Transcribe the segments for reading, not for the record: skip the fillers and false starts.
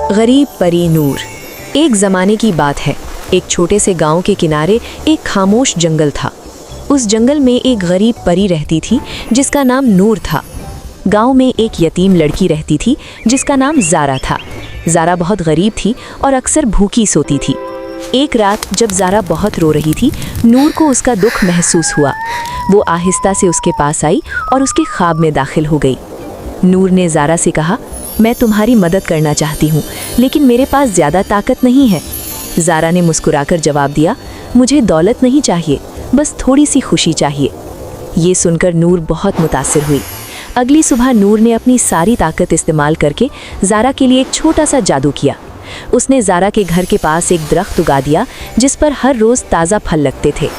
गरीब परी नूर। एक ज़माने की बात है। एक छोटे से गांव के किनारे एक खामोश जंगल था। उस जंगल में एक गरीब परी रहती थी जिसका नाम नूर था। गांव में एक यतीम लड़की रहती थी जिसका नाम ज़ारा था। ज़ारा बहुत गरीब थी और अक्सर भूखी सोती थी। एक रात जब ज़ारा बहुत रो रही थी, नूर को उसका दुख महसूस हुआ। वो आहिस्ता से उसके पास आई और उसके ख्वाब में दाखिल हो गई। नूर ने ज़ारा से कहा, मैं तुम्हारी मदद करना चाहती हूँ, लेकिन मेरे पास ज़्यादा ताकत नहीं है। ज़ारा ने मुस्कुराकर जवाब दिया, मुझे दौलत नहीं चाहिए, बस थोड़ी सी खुशी चाहिए। ये सुनकर नूर बहुत मुतासिर हुई। अगली सुबह नूर ने अपनी सारी ताकत इस्तेमाल करके ज़ारा के लिए एक छोटा सा जादू किया। उसने ज़ारा के घर के पास एक दरख्त उगा दिया जिस पर हर रोज़ ताज़ा फल लगते थे।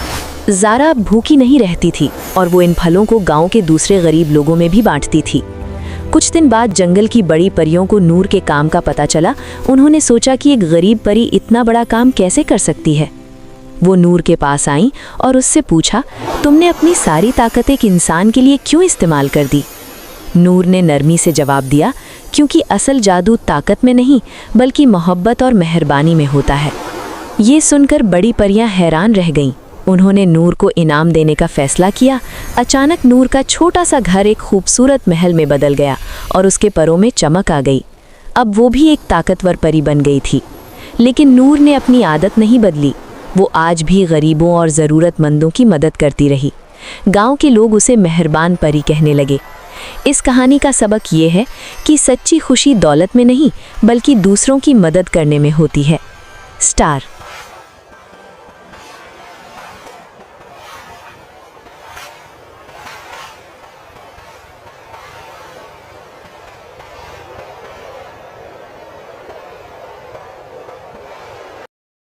ज़ारा भूखी नहीं रहती थी और वो इन फलों को गांव के दूसरे गरीब लोगों में भी बांटती थी। कुछ दिन बाद जंगल की बड़ी परियों को नूर के काम का पता चला। उन्होंने सोचा कि एक गरीब परी इतना बड़ा काम कैसे कर सकती है। वो नूर के पास आईं और उससे पूछा, तुमने अपनी सारी ताकत एक इंसान के लिए क्यों इस्तेमाल कर दी? नूर ने नरमी से जवाब दिया, क्योंकि असल जादू ताकत में नहीं बल्कि मोहब्बत और मेहरबानी में होता है। ये सुनकर बड़ी परियां हैरान रह गईं। उन्होंने नूर को इनाम देने का फैसला किया। अचानक नूर का छोटा सा घर एक खूबसूरत महल में बदल गया और उसके परों में चमक आ गई। अब वो भी एक ताकतवर परी बन गई थी। लेकिन नूर ने अपनी आदत नहीं बदली। वो आज भी गरीबों और ज़रूरतमंदों की मदद करती रही। गांव के लोग उसे मेहरबान परी कहने लगे। इस कहानी का सबक ये है कि सच्ची खुशी दौलत में नहीं बल्कि दूसरों की मदद करने में होती है। स्टार।